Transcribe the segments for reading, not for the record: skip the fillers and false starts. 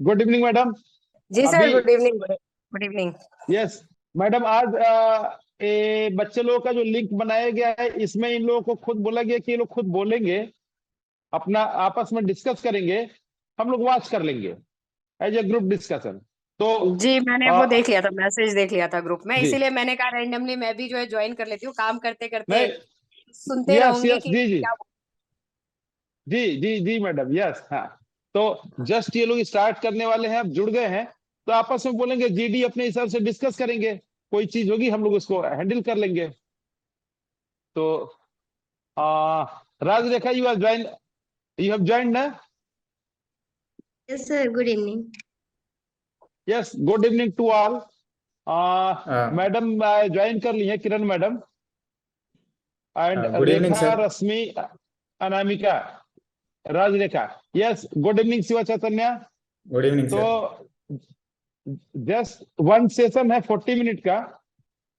Good evening madam. जी sir, अभी good evening. Good evening. Yes madam, आज बच्चे लोगों का जो लिंक बनाया गया है, इसमें इन लोगों को खुद बोला गया कि ये लोग खुद बोलेंगे, अपना आपस में डिस्कस करेंगे, हम लोग वॉच कर लेंगे एज ए ग्रुप डिस्कशन। तो जी, मैंने वो अ, देख लिया था, मैसेज देख लिया था ग्रुप में, जी इसीलिए मैंने कहा रैंडमली मैं भी जो है ज्वाइन कर लेती हूँ, काम करते करते नहीं, सुनते यस रहूंगी यस, कि जी जी क्या। जी जी जी मैडम, यस हाँ। तो जस्ट ये लोग स्टार्ट करने वाले हैं, अब जुड़ गए हैं, तो आपस में बोलेंगे, जीडी अपने हिसाब से डिस्कस करेंगे, कोई चीज होगी हम लोग उसको हैंडल कर लेंगे। तो Rajrekha, you are join, you have joined ना? Yes, sir. Good evening. Yes, good evening to all. Madam join कर ली है, Kiran madam and good evening Rekha, sir. Rashmi, Anamika, Rajrekha. Yes, good evening Shiva Chaitanya. Good evening तो सर। जस्ट वन सेशन है 40 minute का,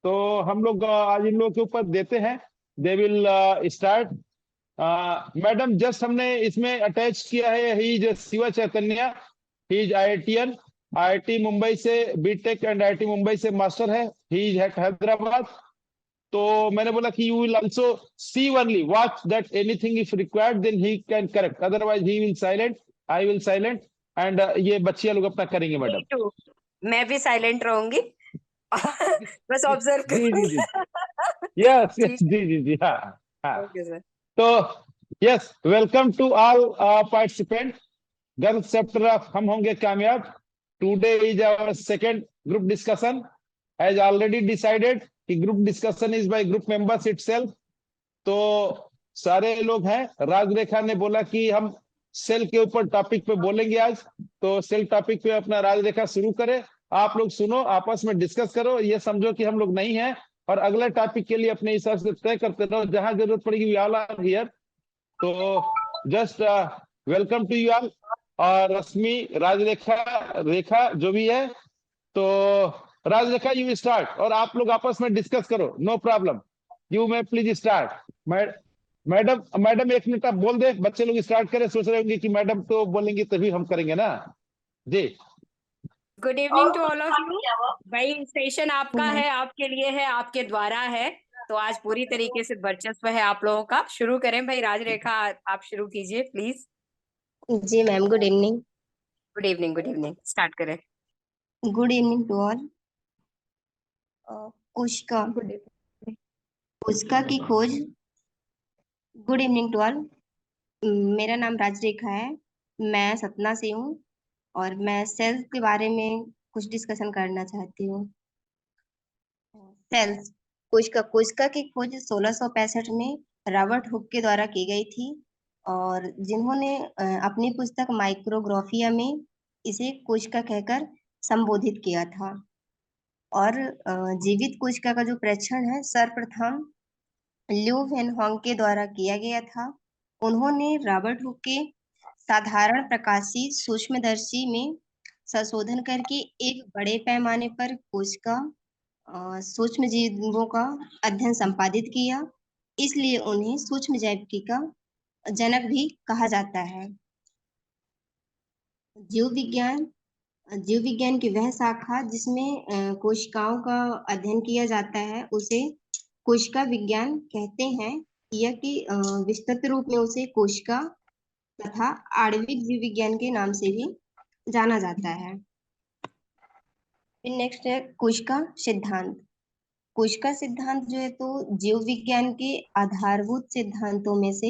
तो हम लोग आज इन लोगों के ऊपर देते हैं, they will start. Madam just हमने इसमें अटैच किया है, he is Shiva Chaitanya, he is IITian, IIT Mumbai से बीटेक एंड IIT मुंबई से मास्टर है, ही इज एट हैदराबाद। तो मैंने बोला कि you will also see only, watch that anything if required then he can correct, otherwise he will silent, I will silent and ये बच्चियां लोग अपना करेंगे मैडम। Me too. मैं भी साइलेंट रहूंगी। बस ऑब्जर्व जी जी करूंगी। जी, यस यस, ठीक जी जी जी, हाँ हाँ। है, ओके सर। तो yes, welcome to all participant. Girls chapter of हम होंगे कामयाब। Today is our second group discussion, as already decided कि group discussion is by group members itself. तो सारे लोग हैं, राजरेखा ने बोला कि हम सेल के ऊपर टॉपिक पे बोलेंगे आज, तो सेल टॉपिक पे अपना राजरेखा शुरू करे। आप लोग सुनो, आपस में डिस्कस करो, ये समझो कि हम लोग नहीं हैं, और अगले टॉपिक के लिए अपने हिसाब से तय करते रहो, जहां जरूरत पड़ेगी वी ऑल आर हियर। तो just welcome to you all. और रश्मि, राजरेखा, रेखा जो भी है, तो राजरेखा यू स्टार्ट, और आप लोग आपस में डिस्कस करो, no problem, you may please start. Madam, madam 1 minute आप बोल दे, बच्चे लोग स्टार्ट करें, सोच रहे होंगे कि मैडम तो बोलेंगे तभी हम करेंगे ना। जी good evening to all of you. भाई सेशन आपका है, आपके लिए है, आपके द्वारा है, तो आज पूरी तरीके से वर्चस्व है आप लोगों का। शुरू करें भाई, राजरेखा आप शुरू कीजिए प्लीज। जी ma'am, good evening. Good evening, good evening, start करें। Good evening to all. कोशिका, गुड इवनिंग। कोशिका की खोज। Good evening to all. मेरा नाम राजरेखा है, मैं सतना से हूँ और मैं सेल्स के बारे में कुछ डिस्कशन करना चाहती हूँ। सेल्स, कोशिका। कोशिका की खोज 1665 में रॉबर्ट हुक के द्वारा की गई थी, और जिन्होंने अपनी पुस्तक माइक्रोग्राफिया में इसे कोशिका कहकर संबोधित किया था। और जीवित कोशिका का जो परीक्षण है सर्वप्रथम ल्यू वेन होंग के द्वारा किया गया था। उन्होंने रॉबर्ट हुक के साधारण प्रकाशीय सूक्ष्मदर्शी में संशोधन करके एक बड़े पैमाने पर कोशिका सूक्ष्म जीवों का अध्ययन संपादित किया, इसलिए उन्हें सूक्ष्म जैविकी का जनक भी कहा जाता है। जीव विज्ञान, जीव विज्ञान की वह शाखा जिसमें कोशिकाओं का अध्ययन किया जाता है उसे कोशिका विज्ञान कहते हैं, यह कि विस्तृत रूप में उसे कोशिका तथा आणविक जीव विज्ञान के नाम से भी जाना जाता है। फिर नेक्स्ट है कोशिका सिद्धांत। कोशिका सिद्धांत जो है तो जीव विज्ञान के आधारभूत सिद्धांतों में से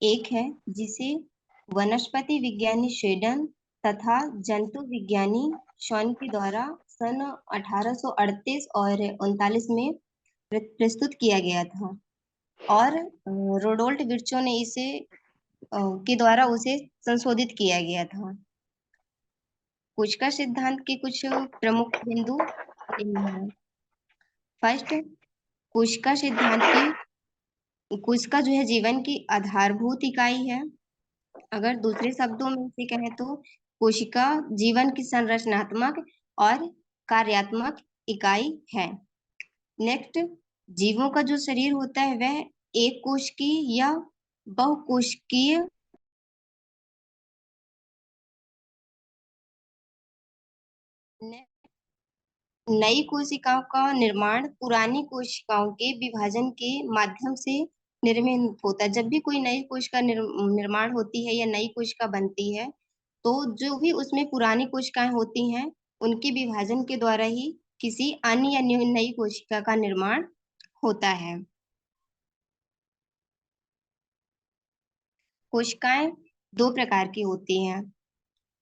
एक है, जिसे वनस्पति विज्ञानी शेडन तथा जंतु विज्ञानी शॉन के द्वारा सन 1838 और 39 में प्रस्तुत किया गया था, और रोडोल्ट विर्चो ने इसे के द्वारा उसे संशोधित किया गया था। कोशिका सिद्धांत के कुछ प्रमुख बिंदु निम्न हैं। फर्स्ट, कोशिका सिद्धांत की कोशिका जो है जीवन की आधारभूत इकाई है। अगर दूसरे शब्दों में से कहें तो कोशिका जीवन की संरचनात्मक और कार्यात्मक इकाई है। नेक्स्ट, जीवों का जो शरीर होता है वह एक कोशिकीय या बहुकोशिकीय नई कोशिकाओं का निर्माण पुरानी कोशिकाओं के विभाजन के माध्यम से निर्मित होता है। जब भी कोई नई कोशिका निर्माण होती है या नई कोशिका बनती है, तो जो भी उसमें पुरानी कोशिकाएं होती हैं, उनके विभाजन के द्वारा ही किसी अन्य या नई कोशिका का निर्माण होता है। कोशिकाएं दो प्रकार की होती हैं,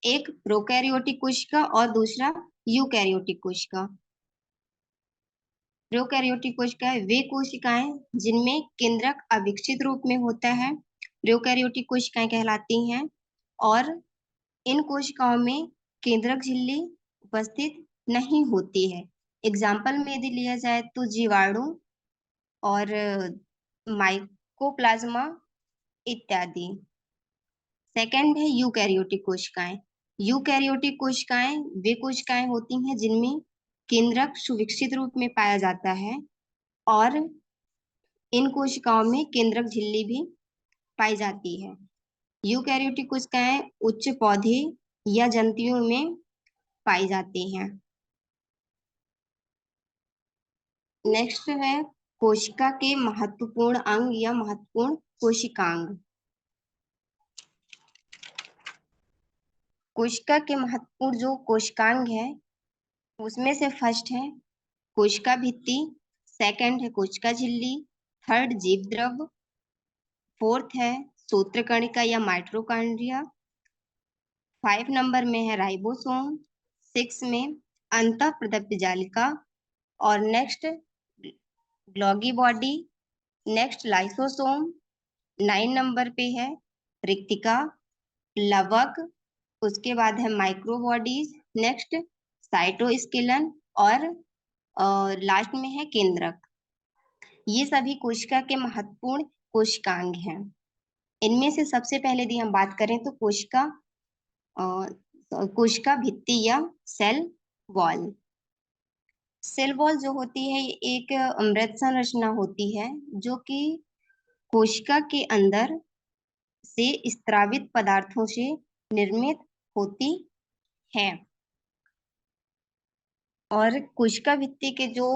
एक प्रोकैरियोटिक कोशिका और दूसरा यूकैरियोटिक कोशिका। प्रोकैरियोटिक कोशिकाएं वे कोशिकाएं जिनमें केंद्रक अविकसित रूप में होता है, प्रोकैरियोटिक कोशिकाएं कहलाती हैं। और इन कोशिकाओं में केंद्रक झिल्ली उपस्थित नहीं होती है। एग्जाम्पल में यदि लिया जाए तो जीवाणु और माइकोप्लाज्मा इत्यादि। सेकंड है यूकैरियोटिक कोशिकाएं। यूकैरियोटिक कोशिकाएं वे कोशिकाएं होती हैं जिनमें केंद्रक सुविकसित रूप में पाया जाता है और इन कोशिकाओं में केंद्रक झिल्ली भी पाई जाती है। यूकैरियोटिक कोशिकाएं उच्च पौधे या जंतुओं में पाई जाती हैं। नेक्स्ट है कोशिका के महत्वपूर्ण अंग या महत्वपूर्ण कोशिकांग। कोशिका के महत्वपूर्ण जो कोशिकांग है, उसमें से फर्स्ट है कोशिका भित्ति, सेकंड है कोशिका झिल्ली, थर्ड जीव द्रव, फोर्थ है सूत्रकणिका या माइटोकॉन्ड्रिया, 5 नंबर में है राइबोसोम, 6 में अंतःप्रदप्त जालिका और next Golgi body, next lysosome, 9 नंबर पे है रिक्तिका, लवक, उसके बाद है माइक्रो बॉडीज, नेक्स्ट साइटोस्केलन और लास्ट में है केंद्रक। ये सभी कोशिका के महत्वपूर्ण कोशिकांग हैं। इनमें से सबसे पहले यदि हम बात करें तो कोशिका भित्ति या सेल वॉल। सेल वॉल जो होती है ये एक मृत संरचना होती है जो कि कोशिका के अंदर से स्त्रावित पदार्थों से निर्मित होती है। और कोशिका भित्ति के जो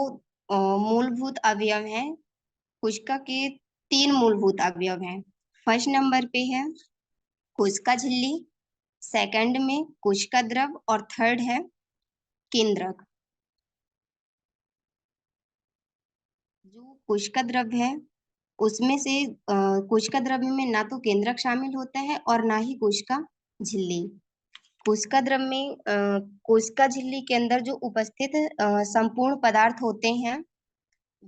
मूलभूत अवयव हैं, कोशिका के 3 मूलभूत अवयव हैं। फर्स्ट नंबर पे है कोशिका झिल्ली, सेकंड में कोशिका द्रव और थर्ड है केंद्रक। जो कोशिका द्रव है उसमें से कोशिका द्रव में ना तो केंद्रक शामिल होता है और ना ही कोशिका झिल्ली। कोशिका द्रव में कोशिका झिल्ली के अंदर जो उपस्थित संपूर्ण पदार्थ होते हैं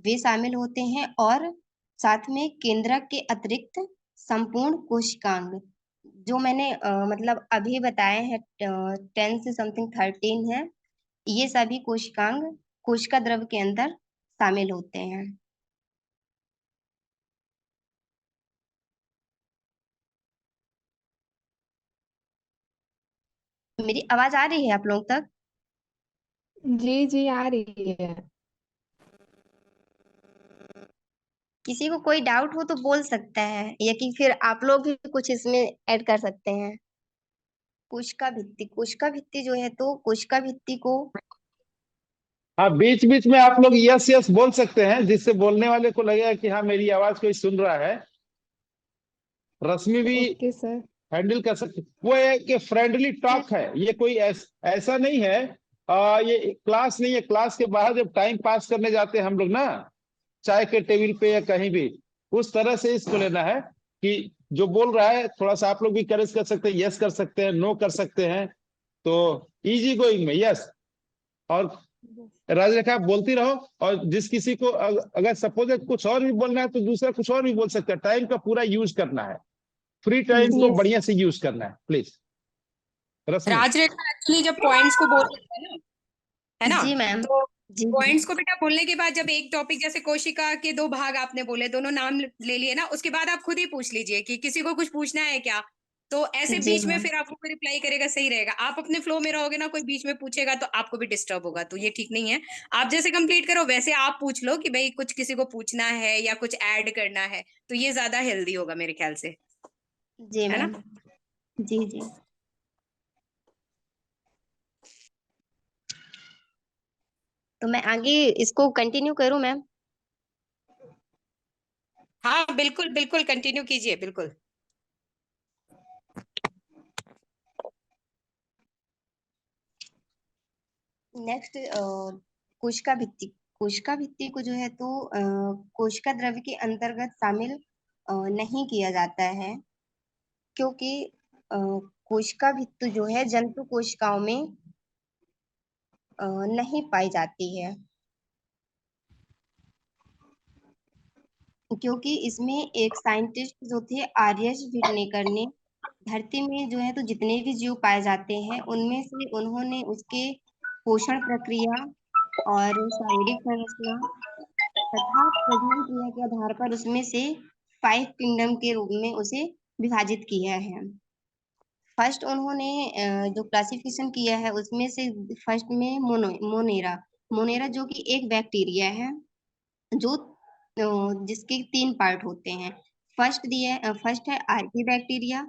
वे शामिल होते हैं और साथ में केंद्रक के अतिरिक्त संपूर्ण कोशिकांग जो मैंने मतलब अभी बताए हैं 10 से समथिंग 13 है, ये सभी कोशिकांग कोशिका द्रव के अंदर शामिल होते हैं। मेरी आवाज आ रही है आप लोग तक? जी जी आ रही है। किसी को कोई डाउट हो तो बोल सकता है या कि फिर आप लोग भी कुछ इसमें ऐड कर सकते हैं। कोशिका भित्ति जो है तो कोशिका भित्ति को हाँ, बीच बीच में आप लोग यस यस बोल सकते हैं जिससे बोलने वाले को लगेगा कि हाँ मेरी आवाज कोई सुन रहा है। रश्मि भी ओके सर। हैंडल कर सकते। वो एक फ्रेंडली टॉक है, ये कोई ऐसा नहीं है। ये क्लास नहीं है। क्लास के बाहर जब टाइम पास करने जाते हैं हम लोग ना, चाय के टेबल पे या कहीं भी, उस तरह से इसको लेना है कि जो बोल रहा है थोड़ा सा आप लोग भी करेक्ट कर सकते हैं, यस कर सकते हैं, नो कर सकते हैं। तो इजी गोइंग में यस। और राजरेखा आप बोलती रहो, और जिस किसी को अगर सपोज कुछ और भी बोलना है तो दूसरा कुछ और भी बोल सकता है। टाइम का पूरा यूज करना है, फ्री टाइम को Yes. बढ़िया से यूज करना है प्लीज। रश्मि। राजरेखा एक्चुअली जब पॉइंट्स को बोल रहे हैं ना, है ना, जी मैम। तो जी पॉइंट्स को बेटा बोलने के बाद जब एक टॉपिक जैसे कोशिका के 2 भाग आपने बोले, दोनों नाम ले लिए ना, उसके बाद आप खुद ही पूछ लीजिए कि किसी को कुछ पूछना है क्या। तो ऐसे जी बीच में मैम। फिर आपको कोई रिप्लाई करेगा, सही रहेगा। आप अपने फ्लो में रहोगे ना, कोई बीच में पूछेगा तो आपको भी डिस्टर्ब होगा, तो ये ठीक नहीं है। आप जैसे कंप्लीट करो वैसे आप पूछ लो कि भाई कुछ किसी को पूछना है या कुछ ऐड करना है, तो ये ज्यादा हेल्दी होगा मेरे ख्याल से, जी है ना। मैम। जी जी। तो मैं आगे इसको कंटिन्यू करूं मैम? हाँ बिल्कुल बिल्कुल कंटिन्यू कीजिए बिल्कुल। नेक्स्ट कोशिका भित्ति। कोशिका भित्ति को जो है तो कोशिका द्रव्य के अंतर्गत शामिल नहीं किया जाता है, क्योंकि कोशिका भित्ति जो है जंतु कोशिकाओं में नहीं पाई जाती है, क्योंकि इसमें एक साइंटिस्ट जो थे आर्यस विटनेकर ने धरती में जो है तो जितने भी जीव पाए जाते हैं उनमें से उन्होंने उसके पोषण प्रक्रिया और शारीरिक संरचना तथा प्रजनन क्रिया के आधार पर उसमें से 5 किंगडम के रूप में उसे विभाजित किया है। फर्स्ट उन्होंने जो क्लासिफिकेशन किया है उसमें से फर्स्ट में मोनेरा। मोनेरा जो कि एक बैक्टीरिया है जो जिसके 3 पार्ट होते हैं। फर्स्ट है आर्की बैक्टीरिया,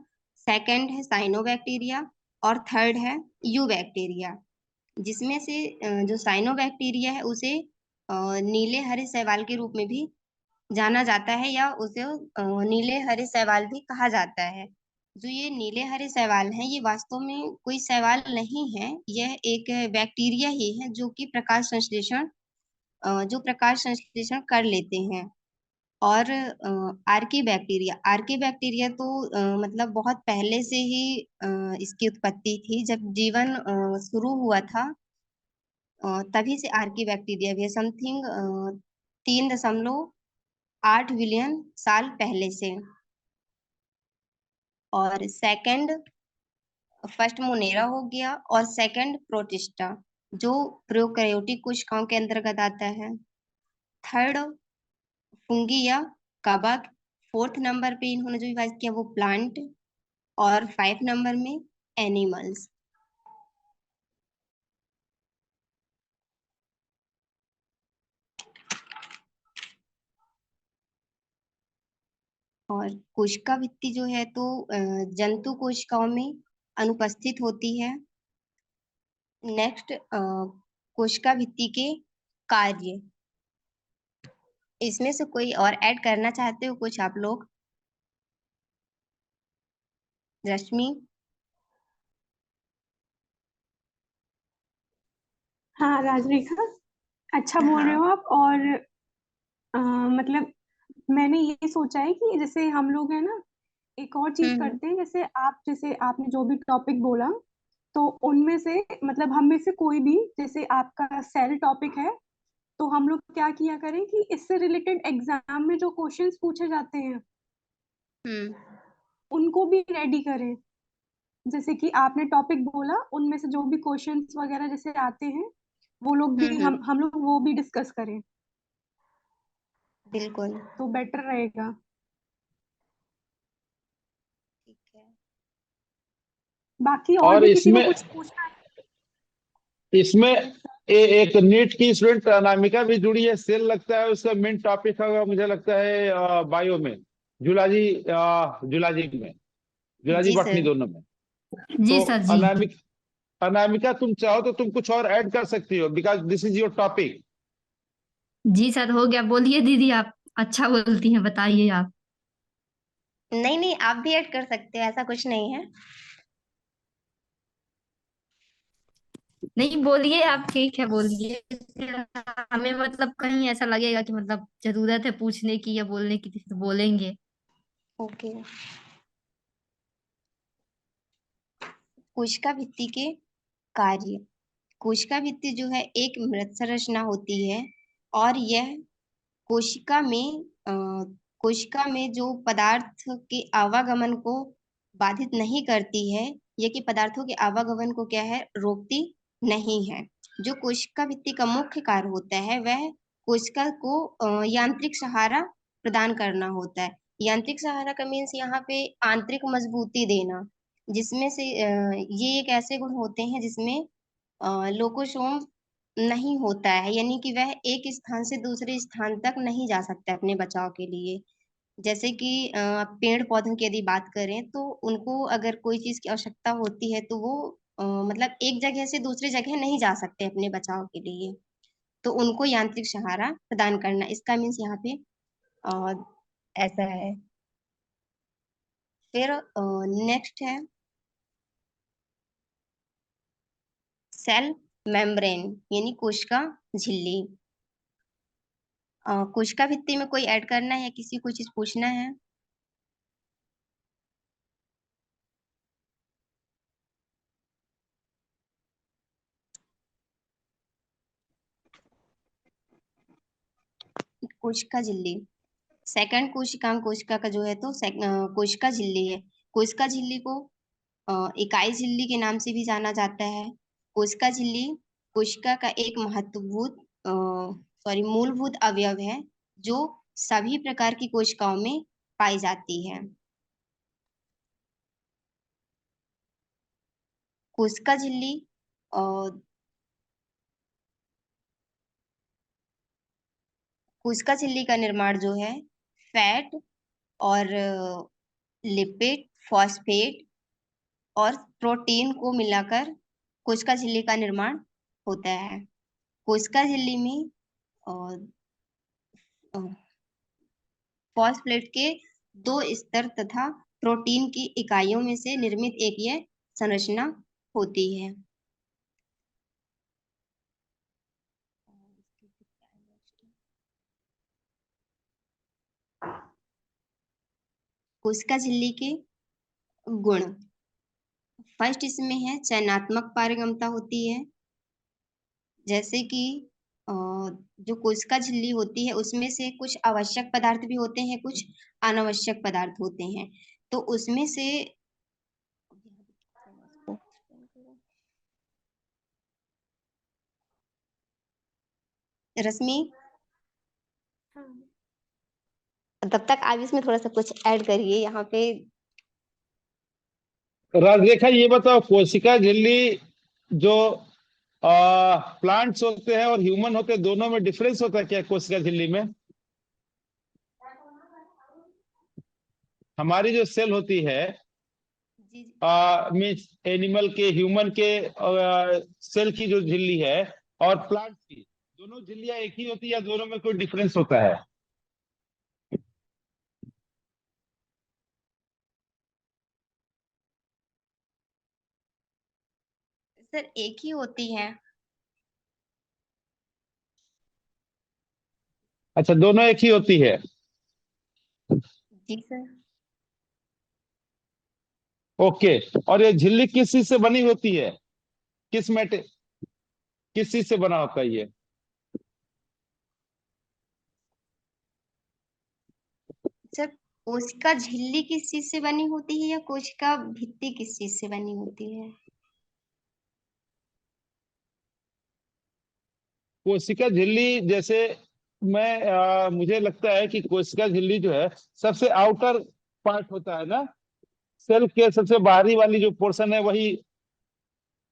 सेकंड है साइनोबैक्टीरिया और थर्ड है यू बैक्टीरिया। जिसमें से जो साइनोबैक्टीरिया है उसे नीले हरे शैवाल के रूप में भी जाना जाता है, या उसे नीले हरे शैवाल भी कहा जाता है। जो ये नीले हरे शैवाल हैं ये वास्तव में कोई शैवाल नहीं है, यह एक बैक्टीरिया ही है जो कि प्रकाश संश्लेषण कर लेते हैं। और आर्की बैक्टीरिया तो मतलब बहुत पहले से ही इसकी उत्पत्ति थी। जब जीवन शुरू हुआ था तभी से आर्की बैक्टीरिया भी है, समथिंग 3.8 बिलियन साल पहले से। और फर्स्ट मोनेरा हो गया और सेकंड प्रोटिस्टा जो प्रोकैरियोटिक कोशिकाओं के अंतर्गत आता है। थर्ड फुंगी या कवक। फोर्थ नंबर पे इन्होंने जो विभाजित किया वो प्लांट। और 5 नंबर में एनिमल्स। और कोशिका भित्ति जो है तो जंतु कोशिकाओं में अनुपस्थित होती है। नेक्स्ट कोशिका भित्ति के कार्य। इसमें से कोई और ऐड करना चाहते हो कुछ आप लोग? रश्मि? हाँ राजरेखा, अच्छा बोल रहे हाँ। हो आप। और मतलब मैंने ये सोचा है कि जैसे हम लोग है ना, एक और चीज हम्म। करते हैं। जैसे आपने जो भी टॉपिक बोला, तो उनमें से मतलब हम में से कोई भी, जैसे आपका सेल टॉपिक है, तो हम लोग क्या किया करें कि इससे रिलेटेड एग्जाम में जो क्वेश्चंस पूछे जाते हैं हम्म। उनको भी रेडी करें। जैसे कि आपने टॉपिक बोला, उनमें से जो भी क्वेश्चंस वगैरह जैसे आते हैं वो लोग भी, हम्म। हम लोग वो भी डिस्कस करें बिल्कुल। तो बेटर रहेगा। ठीक है। बाकी और और भी किसी को इसमें कुछ पूछना है? इसमें एक नीट की स्टूडेंट अनामिका भी जुड़ी है। सेल लगता है उसका मेन टॉपिक होगा, मुझे लगता है बायो में, जूलॉजी, जूलॉजी जी बॉटनी सर। दोनों में। जी तो सर जी। अनामिका तुम चाहो तो तुम कुछ और ऐड कर सकती हो, because this is your topic. जी सर हो गया, बोलिए दीदी, आप अच्छा बोलती हैं, बताइए आप। नहीं नहीं, आप भी ऐड कर सकते हो, ऐसा कुछ नहीं है। नहीं बोलिए आप, ठीक है बोलिए। हमें मतलब कहीं ऐसा लगेगा कि मतलब जरूरत है पूछने की या बोलने की तो बोलेंगे। ओके। कोशिका भित्ति के कार्य। कोशिका भित्ति जो है एक मृत संरचना होती है, और यह कोशिका में कोशिका में जो पदार्थ के आवागमन को बाधित नहीं करती है, या कि पदार्थों के आवागमन को क्या है, रोकती नहीं है। जो कोशिका भित्ति का मुख्य कार्य होता है वह कोशिका को यांत्रिक सहारा प्रदान करना होता है। यांत्रिक सहारा का मीन्स यहाँ पे आंतरिक मजबूती देना, जिसमें से ये एक ऐसे गुण होते हैं जिसमें लोकोसोम नहीं होता है, यानी कि वह एक स्थान से दूसरे स्थान तक नहीं जा सकता अपने बचाव के लिए। जैसे कि पेड़ पौधों की यदि बात करें तो उनको अगर कोई चीज की आवश्यकता होती है तो वो मतलब एक जगह से दूसरी जगह नहीं जा सकते अपने बचाव के लिए। तो उनको यांत्रिक सहारा प्रदान करना, इसका मीन्स यहाँ पे ऐसा है। फिर नेक्स्ट है सेल मेम्ब्रेन यानी कोशिका झिल्ली। कोशिका भित्ति में कोई ऐड करना है, किसी को चीज पूछना है? कोशिका झिल्ली सेकंड कोशिकांग कोशिका का जो है तो कोशिका झिल्ली है। कोशिका झिल्ली को इकाई झिल्ली के नाम से भी जाना जाता है। कोशिका झिल्ली कोशिका का एक मूलभूत अवयव है जो सभी प्रकार की कोशिकाओं में पाई जाती है। कोशिका झिल्ली कोशिका झिल्ली का निर्माण जो है फैट और लिपिड, फॉस्फेट और प्रोटीन को मिलाकर कोशिका झिल्ली का निर्माण होता है। कोशिका झिल्ली में फॉस्फेट के 2 स्तर तथा प्रोटीन की इकाइयों में से निर्मित एक यह संरचना होती है। कोशिका झिल्ली के गुण, फर्स्ट इसमें है चयनात्मक पारगम्यता होती है। जैसे कि जो कोशिका झिल्ली होती है उसमें से कुछ आवश्यक पदार्थ भी होते हैं, कुछ अनावश्यक पदार्थ होते हैं। तो उसमें से रश्मि, तब तक आप इसमें थोड़ा सा कुछ ऐड करिए यहाँ पे। राजरेखा ये बताओ, कोशिका झिल्ली जो प्लांट्स होते हैं और ह्यूमन होते हैं दोनों में डिफरेंस होता है क्या कोशिका झिल्ली में? हमारी जो सेल होती है जी मीन्स एनिमल के, ह्यूमन के सेल की जो झिल्ली है और प्लांट की, दोनों झिल्लियां एक ही होती है या दोनों में कोई डिफरेंस होता है? सर एक ही होती है। अच्छा, दोनों एक ही होती है। जी सर। ओके, और ये झिल्ली किस चीज से बनी होती है? किस चीज से बना होता है ये? सर कोशिका झिल्ली किस चीज से बनी होती है या कोशिका भित्ति किस चीज से बनी होती है? कोशिका झिल्ली जैसे मुझे लगता है कि कोशिका झिल्ली जो है सबसे आउटर पार्ट होता है ना, सेल के सबसे बाहरी वाली जो पोर्शन है वही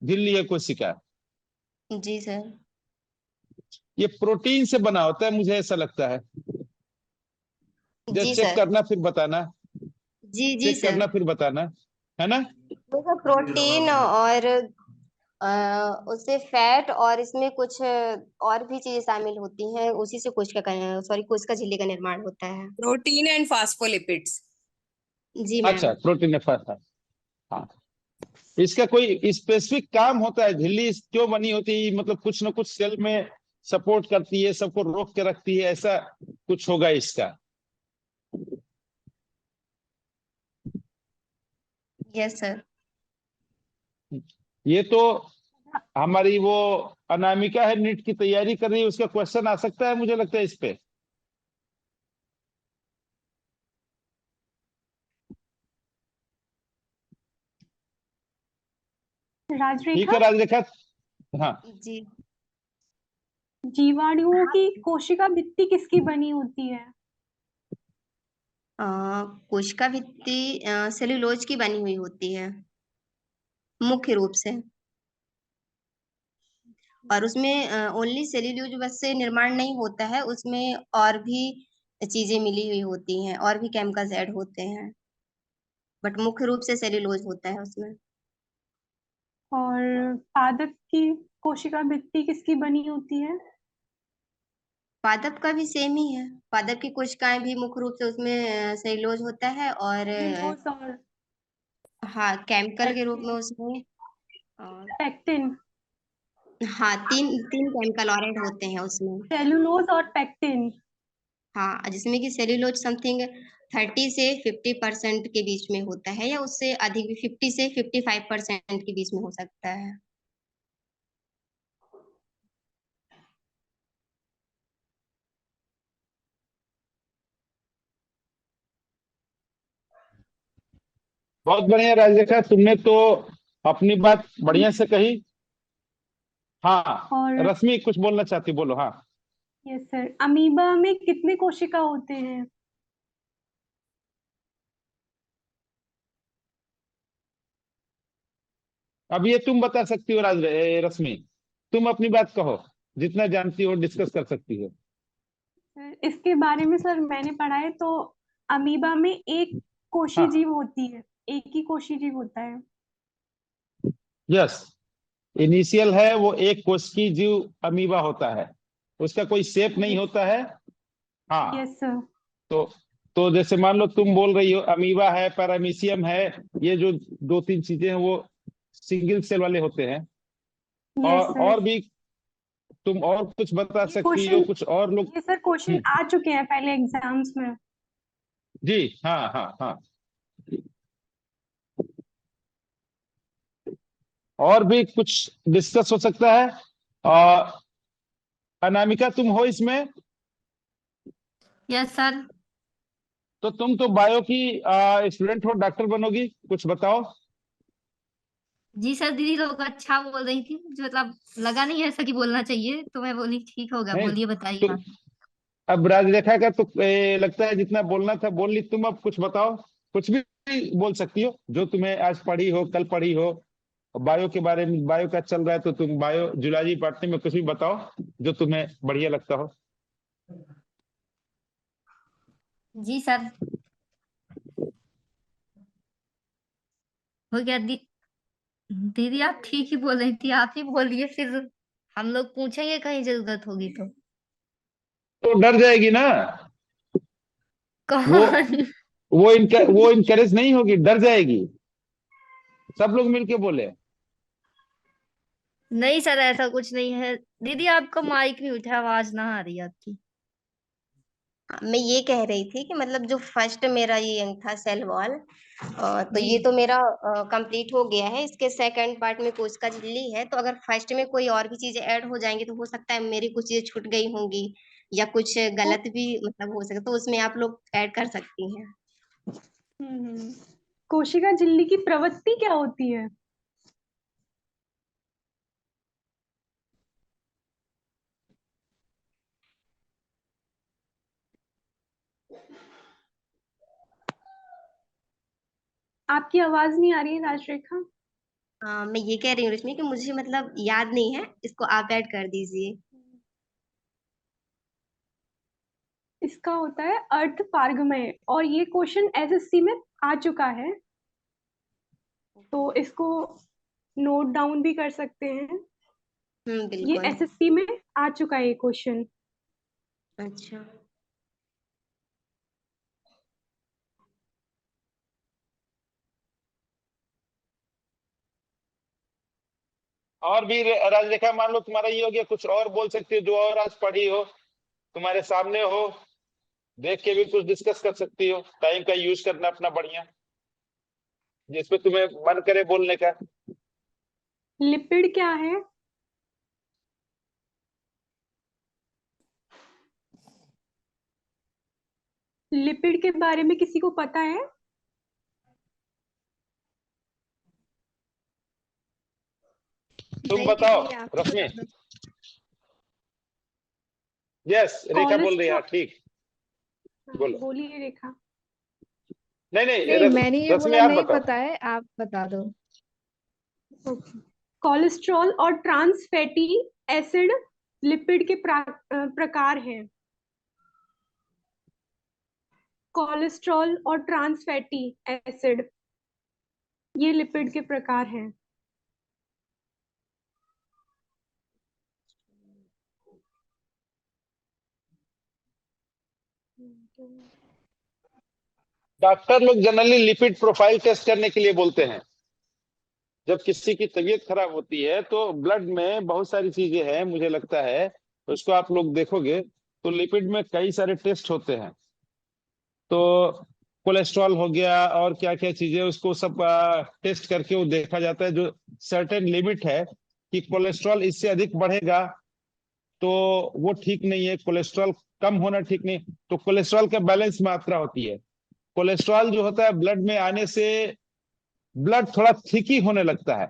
झिल्ली है कोशिका। जी सर। ये प्रोटीन से बना होता है, मुझे ऐसा लगता है। जब जी चेक सर। करना फिर बताना, जी जी चेक सर। करना फिर बताना, है ना? देखो प्रोटीन और उससे फैट और इसमें कुछ और भी चीजें शामिल होती हैं, उसी से कोशिका झिल्ली का निर्माण होता है। Protein and phospholipids. जी अच्छा, मैम। प्रोटीन है, फैट है। हाँ, इसका कोई स्पेसिफिक काम होता है? झिल्ली क्यों बनी होती है? मतलब कुछ ना कुछ सेल में सपोर्ट करती है, सबको रोक के रखती है, ऐसा कुछ होगा इसका? Yes sir. ये तो हमारी वो अनामिका है, नीट की तैयारी कर रही है, उसका क्वेश्चन आ सकता है मुझे लगता है इस पे। ठीक राजरेखा, है राजरेखा। हाँ, जी। जीवाणुओं की कोशिका भित्ति किसकी बनी होती है? कोशिका भित्ति सेल्यूलोज की बनी हुई होती है मुख्य रूप से, और उसमें ओनली सेल्यूलोज बस से निर्माण नहीं होता है, उसमें और भी चीजें मिली हुई होती हैं, और भी केमिकल्स ऐड होते हैं, बट मुख्य रूप से सेल्यूलोज होता है उसमें। और पादप की कोशिका भित्ति किसकी बनी होती है? पादप का भी सेम ही है। पादप की कोशिकाएं भी मुख्य रूप से उसमें सेल्यूलोज होता है, और सेल्यूलोज और हाँ केमिकल के रूप में पेक्टिन। उसमें पेक्टिन, हाँ तीन तीन केमिकल और ऐड होते हैं उसमें। सेल्यूलोज और पेक्टिन। हाँ, जिसमें कि सेल्यूलोज समथिंग 30 से 50% के बीच में होता है, या उससे अधिक भी 50 से 55% के बीच में हो सकता है। बहुत बढ़िया राजरेखा, तुमने तो अपनी बात बढ़िया से कही। हाँ, और रश्मि कुछ बोलना चाहती, बोलो। हाँ, यस सर, अमीबा में कितने कोशिका होते हैं? अब ये तुम बता सकती हो रश्मि, तुम अपनी बात कहो, जितना जानती हो डिस्कस कर सकती हो। सर इसके बारे में सर मैंने पढ़ा है, तो अमीबा में एक कोशी हाँ, जीव होती है, एक ही कोशी जीव होता है। यस, इनिशियल है वो एक कोश की जीव अमीबा होता है, उसका कोई शेप नहीं होता है। हाँ, यस सर। तो तो जैसे मान लो तुम बोल रही हो अमीबा है, पैरामीशियम है, ये जो दो तीन चीजें हैं वो सिंगल सेल वाले होते हैं। Yes sir. और भी तुम और कुछ बता ये सकती हो, क्वेश्चन, कुछ और लोग। ये सर क्वेश्चन हम्म, आ चुके हैं पहले एग्जाम्स में। जी, हाँ हाँ हाँ। और भी कुछ डिस्कस हो सकता है। आ, अनामिका तुम हो इसमें, यस सर। तो तुम तो बायो की स्टूडेंट हो, डॉक्टर बनोगी, कुछ बताओ। जी सर, दीदी लोग अच्छा बोल रही थी, मुझे मतलब लगा नहीं ऐसा कि बोलना चाहिए, तो मैं बोली ठीक होगा, नहीं, बोलिए बताइए तुम आप। अब राजरेखा का तो लगता है जितना बोलना था बोल ली, तुम अब कुछ बताओ। कुछ भी बोल सकती हो जो तुम्हें आज पढ़ी हो, कल पढ़ी हो। बायो के बारे में, बायो का चल रहा है तो तुम बायो जूलॉजी पढ़ने में कुछ भी बताओ जो तुम्हें बढ़िया लगता हो। जी सर, हो गया दीदी आप ठीक ही बोल रही थी, आप ही बोलिए फिर, हम लोग पूछेंगे कहीं जरूरत होगी तो। तो डर जाएगी ना वो कौन? वो इनकरेज नहीं होगी, डर जाएगी। सब लोग मिलके बोले। नहीं सर, ऐसा कुछ नहीं है। दीदी आपका माइक म्यूट है, आवाज ना आ रही है आपकी। मैं ये कह रही थी कि मतलब जो फर्स्ट मेरा ये अंक था सेल वॉल, तो जी ये तो मेरा कंप्लीट हो गया है। इसके सेकंड पार्ट में कोशिका झिल्ली है, तो अगर फर्स्ट में कोई और भी चीजें ऐड हो जाएंगी तो हो सकता है मेरी कुछ चीजें छूट गई होंगी, या कुछ तो गलत भी मतलब हो सकता, तो उसमें आप लोग ऐड कर सकती हैं। हम्म, कोशिका झिल्ली की प्रवृत्ति क्या होती है? आपकी आवाज नहीं आ रही है राजरेखा। मैं ये कह रही हूँ रश्मि कि मुझे मतलब याद नहीं है, इसको आप ऐड कर दीजिए। इसका होता है अर्थ पारगमय, और ये क्वेश्चन एसएससी में आ चुका है, तो इसको नोट डाउन भी कर सकते हैं। ये बिल्कुल। एसएससी में आ चुका है ये क्वेश्चन। अच्छा। और भी राजरेखा, मान लो तुम्हारा ये हो गया, कुछ और बोल सकती हो जो और आज पढ़ी हो, तुम्हारे सामने हो, देख के भी कुछ डिस्कस कर सकती हो। टाइम का यूज करना अपना बढ़िया, जिसपे तुम्हें मन करे बोलने का। लिपिड क्या है? लिपिड के बारे में किसी को पता है? तुम नहीं बताओ दीदी, आप रश्मि। बता दो। यस, रेखा बोल रही है, हाँ, कोलेस्ट्रॉल। ठीक, हाँ, बोलो। बोलिए रेखा। नहीं नहीं, नहीं, मैंने ये रश्मि बोला आप नहीं बताओ। पता है, आप बता दो। कोलेस्ट्रॉल और ट्रांस फैटी एसिड लिपिड के प्रकार हैं। कोलेस्ट्रॉल और ट्रांस फैटी एसिड, ये लिपिड के प्रकार हैं। डॉक्टर लोग जनरली लिपिड प्रोफाइल टेस्ट करने के लिए बोलते हैं। जब किसी की तबीयत खराब होती है तो ब्लड में बहुत सारी चीजें हैं, मुझे लगता है उसको आप लोग देखोगे तो लिपिड में कई सारे टेस्ट होते हैं। तो कोलेस्ट्रॉल हो गया और क्या क्या चीजें, उसको सब टेस्ट करके वो देखा जाता है। जो सर्टेन लिमिट है कि कोलेस्ट्रॉल इससे अधिक बढ़ेगा तो वो ठीक नहीं है, कोलेस्ट्रॉल कम होना ठीक नहीं। तो कोलेस्ट्रॉल का बैलेंस मात्रा होती है। कोलेस्ट्रॉल जो होता है ब्लड में आने से ब्लड थोड़ा थिक ही होने लगता है।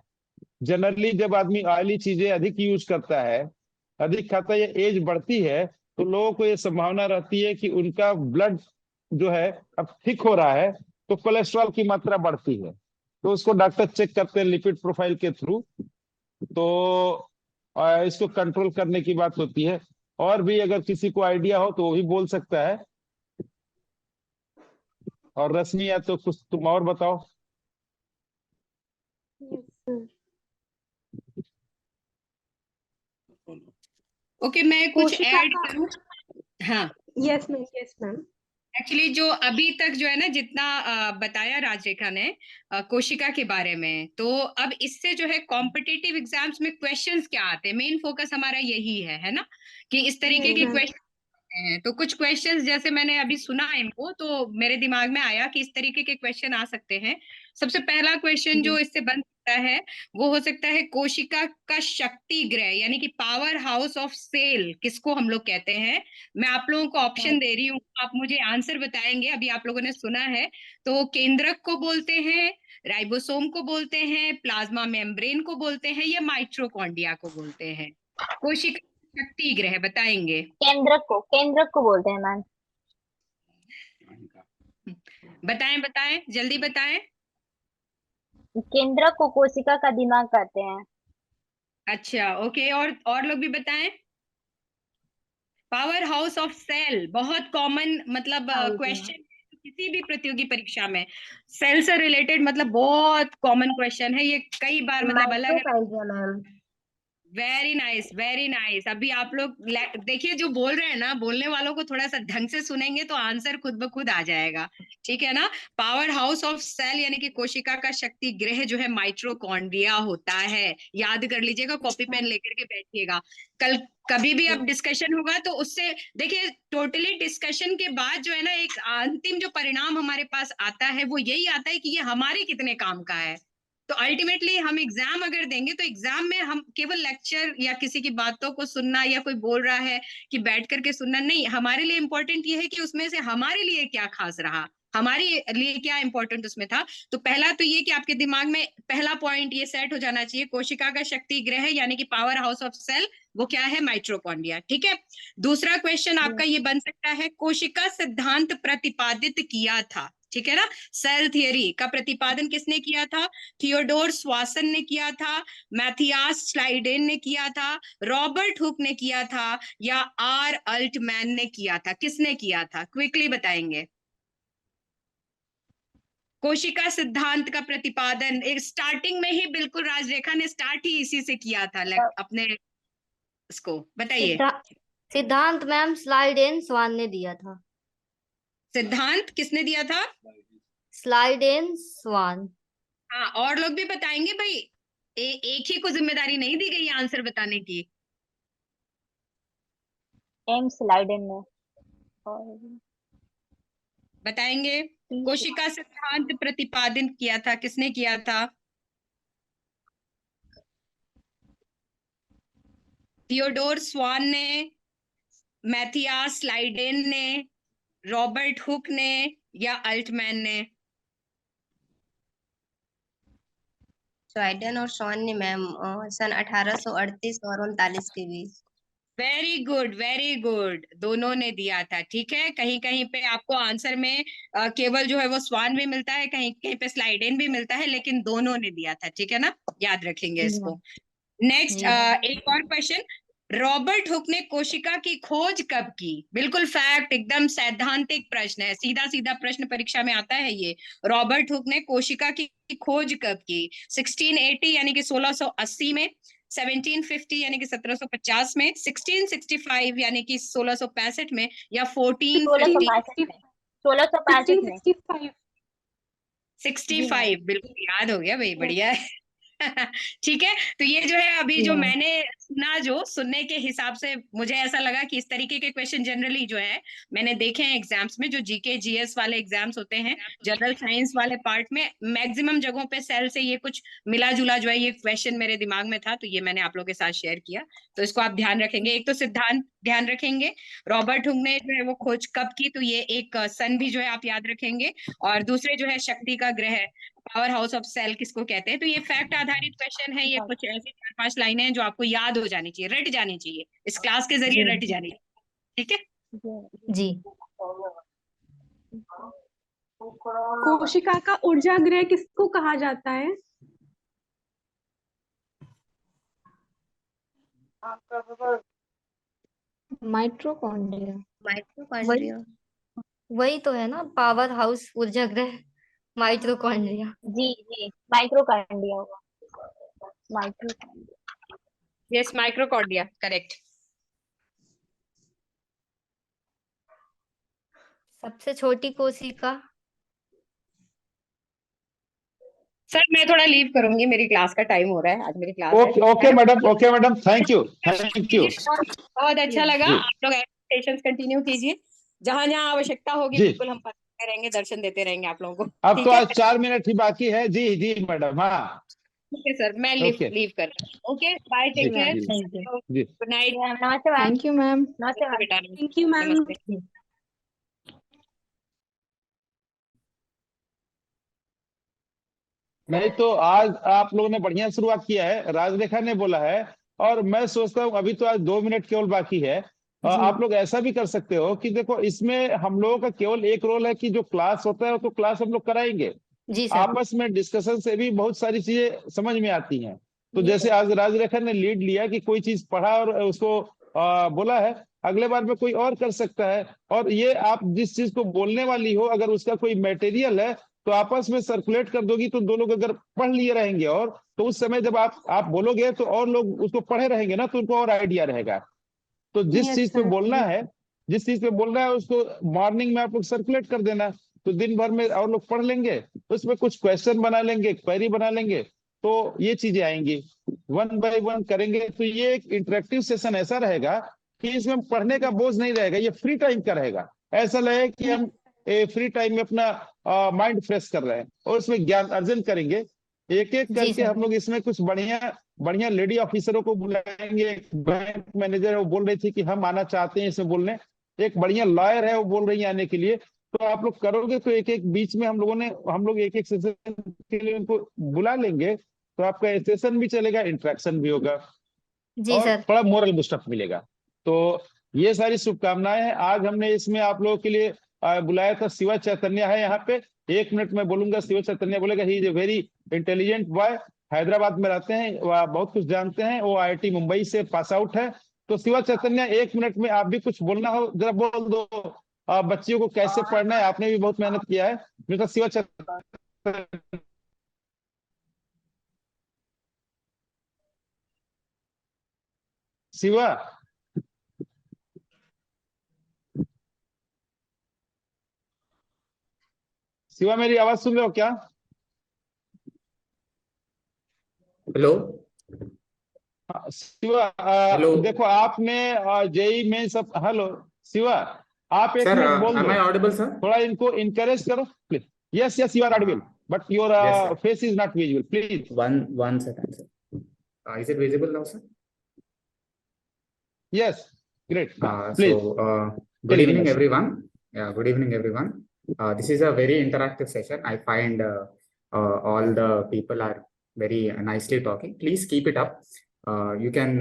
जनरली जब आदमी ऑयली चीजें अधिक यूज करता है, अधिक खाता है, या एज बढ़ती है तो लोगों को ये संभावना रहती है कि उनका ब्लड जो है अब थिक हो रहा है, तो कोलेस्ट्रॉल की मात्रा बढ़ती है। तो उसको डॉक्टर चेक करते हैं लिपिड प्रोफाइल के थ्रू। तो इसको कंट्रोल करने की बात होती है। और भी अगर किसी को आइडिया हो तो वो भी बोल सकता है। और रश्मि, या तो कुछ तुम और बताओ। ओके, मैं कुछ कोशिका ऐड का करूं? हाँ, यस मैम। एक्चुअली जो अभी तक जो है ना जितना बताया राजरेखा ने कोशिका के बारे में, तो अब इससे जो है कॉम्पिटिटिव एग्जाम्स में क्वेश्चंस क्या आते हैं, मेन फोकस हमारा यही है ना, कि इस तरीके के क्वेश्चन हैं। तो कुछ क्वेश्चंस जैसे मैंने अभी सुना इनको तो मेरे दिमाग में आया कि इस तरीके के क्वेश्चन आ सकते हैं। सबसे पहला क्वेश्चन जो इससे बन सकता है वो हो सकता है कोशिका का शक्ति ग्रह, यानी कि पावर हाउस ऑफ सेल किसको हम लोग कहते हैं। मैं आप लोगों को ऑप्शन दे रही हूँ, आप मुझे आंसर बताएंगे। अभी आप लोगों ने सुना है तो केंद्रक को बोलते हैं, राइबोसोम को बोलते हैं, प्लाज्मा मेम्ब्रेन को बोलते हैं, या माइट्रोकॉन्ड्रिया को बोलते हैं। कोशिका शक्ति ग्रह बताएंगे। केंद्रक को बोलते हैं मैम। बताएं बताएं, जल्दी बताएं। केंद्रक को कोशिका का दिमाग कहते हैं। अच्छा, ओके, और लोग भी बताएं। पावर हाउस ऑफ सेल बहुत कॉमन मतलब क्वेश्चन किसी भी प्रतियोगी परीक्षा में, सेल से रिलेटेड मतलब बहुत कॉमन क्वेश्चन है ये, कई बार मतलब अलग अलग। Mitochondria ma'am. Very nice, very nice. अभी आप लोग देखिए जो बोल रहे हैं ना, बोलने वालों को थोड़ा सा ढंग से सुनेंगे तो आंसर खुद ब खुद आ जाएगा, ठीक है ना। पावर हाउस ऑफ सेल यानी कि कोशिका का शक्ति गृह जो है माइट्रोकॉन्ड्रिया होता है। याद कर लीजिएगा, कॉपी पेन लेकर के बैठिएगा। कल कभी भी अब डिस्कशन होगा तो उससे देखिए, टोटली डिस्कशन के बाद जो है ना एक अंतिम जो परिणाम हमारे पास आता है वो यही आता है कि ये हमारे कितने काम का है। तो अल्टीमेटली हम एग्जाम अगर देंगे तो एग्जाम में हम केवल लेक्चर या किसी की बातों को सुनना या कोई बोल रहा है कि बैठ करके सुनना नहीं, हमारे लिए इंपॉर्टेंट ये है कि उसमें से हमारे लिए क्या खास रहा, हमारे लिए क्या इंपॉर्टेंट उसमें था। तो पहला तो ये कि आपके दिमाग में पहला पॉइंट ये सेट हो जाना चाहिए, कोशिका का शक्ति ग्रह यानी कि पावर हाउस ऑफ सेल वो क्या है, माइट्रोकॉन्ड्रिया, ठीक है। दूसरा क्वेश्चन आपका ये बन सकता है, कोशिका सिद्धांत प्रतिपादित किया था, ठीक है ना। सेल थियरी का प्रतिपादन किसने किया था? थियोडोर स्वासन ने किया था, मैथियास स्लाइडेन ने किया था, रॉबर्ट हुक ने किया था, या आर अल्टमैन ने किया था? किसने किया था, क्विकली बताएंगे। कोशिका सिद्धांत का प्रतिपादन एक स्टार्टिंग में ही बिल्कुल राजरेखा ने स्टार्ट ही इसी से किया था अपने इसको, बताइए। सिद्धांत मैम स्लाइडेन स्वान ने दिया था। सिद्धांत किसने दिया था? स्लाइडेन स्वान। हाँ, और लोग भी बताएंगे भाई, एक ही को जिम्मेदारी नहीं दी गई आंसर बताने की। एम स्लाइडेन ने। बताएंगे। कोशिका सिद्धांत प्रतिपादन किया था, किसने किया था? थियोडोर स्वान ने, मैथियास स्लाइडेन ने, रॉबर्ट हुक ने, या अल्टमैन ने? स्वाइडन और शॉन ने मैम सन 1838 और 39 के बीच। वेरी गुड, वेरी गुड, दोनों ने दिया था, ठीक है। कहीं कहीं पे आपको आंसर में केवल जो है वो स्वान भी मिलता है, कहीं कहीं पे स्लाइडेन भी मिलता है, लेकिन दोनों ने दिया था, ठीक है ना, याद रखेंगे इसको। नेक्स्ट एक और क्वेश्चन, रॉबर्ट हुक ने कोशिका की खोज कब की? बिल्कुल फैक्ट, एकदम सैद्धांतिक प्रश्न है, सीधा सीधा प्रश्न परीक्षा में आता है ये। रॉबर्ट हुक ने कोशिका की खोज कब की? 1680 यानी कि 1680 में, 1750 यानी कि 1750 में, 1665 यानी कि 1665 में, या 1450 1665 में 1665 में 1665 65। बिल्कुल याद हो गया भाई, बढ़िया है। ठीक है, तो ये जो है अभी जो मैंने सुना, जो सुनने के हिसाब से मुझे ऐसा लगा कि इस तरीके के क्वेश्चन जनरली जो है मैंने देखे हैं एग्जाम्स में, जो जीके जीएस वाले एग्जाम्स होते हैं, जनरल साइंस वाले पार्ट में मैक्सिमम जगहों पे सेल से ये कुछ मिला जुला जो है ये क्वेश्चन मेरे दिमाग में था, तो ये मैंने आप लोगों के साथ शेयर किया। तो इसको आप ध्यान रखेंगे। एक तो सिद्धांत ध्यान रखेंगे, रॉबर्ट हुक ने जो है वो खोज कब की, तो ये एक सन भी जो है आप याद रखेंगे, और दूसरे जो है शक्ति का ग्रह, पावर हाउस ऑफ सेल किसको कहते हैं। तो ये फैक्ट आधारित क्वेश्चन है, ये कुछ ऐसी 4-5 लाइनें हैं जो आपको याद हो जानी चाहिए, रट जानी चाहिए, इस क्लास के जरिए रट जानी चाहिए। ठीक है जी। कोशिका का ऊर्जा गृह किसको कहा जाता है? माइटोकॉन्ड्रिया। माइटोकॉन्ड्रिया वही तो है ना, पावर हाउस, ऊर्जा ग्रह, माइटोकॉन्ड्रिया। जी जी माइक्रोकार्डिया होगा, माइक्रोकार्डिया। Yes, माइक्रोकॉर्डिया, correct. सबसे छोटी कोशिका? सर मैं थोड़ा लीव करूंगी, मेरी क्लास का टाइम हो रहा है, आज मेरी class okay okay madam, thank you. बहुत अच्छा लगा। जी। आप लोग सेशंस कंटिन्यू कीजिए, जहां जहां आवश्यकता होगी जी। बिल्कुल हम पढ़ते रहेंगे, दर्शन देते रहेंगे आप लोगों को। अब ठीक तो है, आज 4 मिनट ही बाकी है। जी जी मैडम, हाँ ठीक है सर, मैं ओके लीव कर रही हूँ। ओके, बाय, जी टेक केयर, जी जी। Good night. नमस्ते मैम। Thank you ma'am. नमस्ते मैम। बेटा, थैंक यू मैम। नमस्ते। नहीं तो आज आप लोगों ने बढ़िया शुरुआत किया है, राजरेखा ने बोला है, और मैं सोचता हूँ अभी तो आज 2 मिनट केवल बाकी है। आप लोग ऐसा भी कर सकते हो कि देखो, इसमें हम लोगों का केवल एक रोल है कि जो क्लास होता है तो क्लास हम लोग कराएंगे, जी सर। आपस में डिस्कशन से भी बहुत सारी चीजें समझ में आती हैं। तो जैसे आज राजरेखा ने लीड लिया कि कोई चीज पढ़ा और उसको बोला है, अगले बार में कोई और कर सकता है। और ये आप जिस चीज को बोलने वाली हो, अगर उसका कोई मटेरियल है तो आपस में सर्कुलेट कर दोगी, तो दो लोग अगर पढ़ लिए रहेंगे, और तो उस समय जब आप बोलोगे तो और लोग उसको पढ़े रहेंगे ना, तो उनको और आइडिया रहेगा। तो जिस Yes, चीज पे sir. बोलना है, जिस चीज पे बोलना है उसको मॉर्निंग में आप लोग सर्कुलेट कर देना, तो दिन भर में और लोग पढ़ लेंगे, उसमें कुछ क्वेश्चन बना लेंगे, क्वेरी बना लेंगे, तो ये चीजें आएंगी। 1 बाय 1 करेंगे, तो ये एक इंटरेक्टिव सेशन ऐसा रहेगा कि इसमें पढ़ने का बोझ नहीं रहेगा, ये फ्री टाइम का रहेगा। ऐसा लगे कि हम फ्री टाइम में अपना माइंड फ्रेश कर रहे हैं, और उसमें ज्ञान अर्जन करेंगे। एक एक करके हम लोग इसमें कुछ बढ़िया बढ़िया लेडी ऑफिसरों को बुलाएंगे। बैंक मैनेजर है, वो बोल रही थी कि हम आना चाहते हैं इसमें बोलने। एक बढ़िया लॉयर है, वो बोल रही है आने के लिए। तो आप लोग करोगे तो एक एक बीच में हम लोग एक एक सेशन के लिए उनको बुला लेंगे, तो आपका सेशन भी चलेगा, इंटरेक्शन भी होगा, जी और सर। थोड़ा मोरल बूस्टअप मिलेगा। तो ये सारी शुभकामनाएं हैं। आज हमने इसमें आप लोगों के लिए बुलाया था। शिवा चैतन्य है यहाँ पे, 1 मिनट में बोलूंगा, शिवा चैतन्य बोलेगा। He is a very intelligent boy, Hyderabad में रहते हैं, वह बहुत कुछ जानते हैं, वो IIT मुंबई से पास आउट है। तो शिवा चैतन्य, 1 मिनट में आप भी कुछ बोलना हो जरा बोल दो। बच्चियों को कैसे पढ़ना है, आपने भी बहुत मेहनत किया है। मिस्टर शिवा चैतन्य, शिवा, शिवा मेरी आवाज सुन रहे हो क्या? हेलो शिवा, हेलो देखो आपने जेई में सब, हेलो शिवा, आप 1 सर, मिनट बोल am दो, I audible sir? थोड़ा इनको इनकरेज करो please. Yes yes, you are audible, but your Yes, sir. Face is not visible, please. One second sir. Is it visible now sir? Yes, great, So please good tell evening everyone. Yeah, good evening everyone. This is a very interactive session. I find all the people are very nicely talking. Please keep it up. You can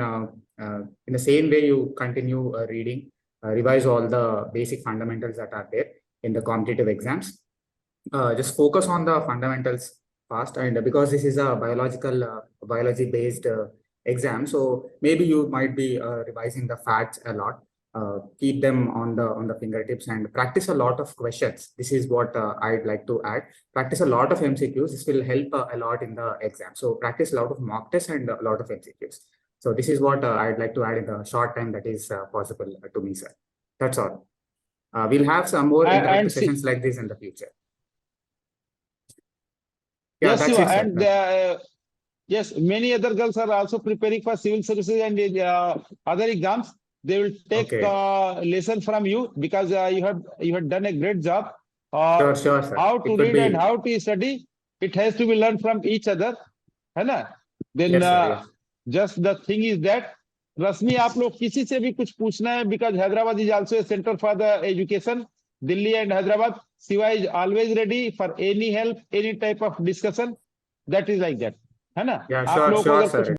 in the same way you continue reading, revise all the basic fundamentals that are there in the competitive exams. Just focus on the fundamentals fast, and because this is a biology based exam, so maybe you might be revising the facts a lot. Keep them on the fingertips and practice a lot of questions. This is what I'd like to add. Practice a lot of MCQs. This will help a lot in the exam. So practice a lot of mock tests and a lot of MCQs. So this is what I'd like to add in the short time that is possible to me, sir. That's all. We'll have some more And interactive see- sessions like this in the future. Yeah, Yes, that's Shiva, it, sir. and yes, many other girls are also preparing for civil services and other exams. They will take Okay. lesson from you because you have done a great job. Sure, sure, sir. How It to could read and be. how to study, it has to be learned from each other, है ना? Then Yes, sir, yes. just the thing is that trust me, आप लोग किसी से भी कुछ पूछना है because Hyderabad is also a center for the education. Delhi and Hyderabad, Shiva is always ready for any help, any type of discussion. That is like that, है ना? Yeah, आप sure, लोगों को sure, अगर कुछ sir.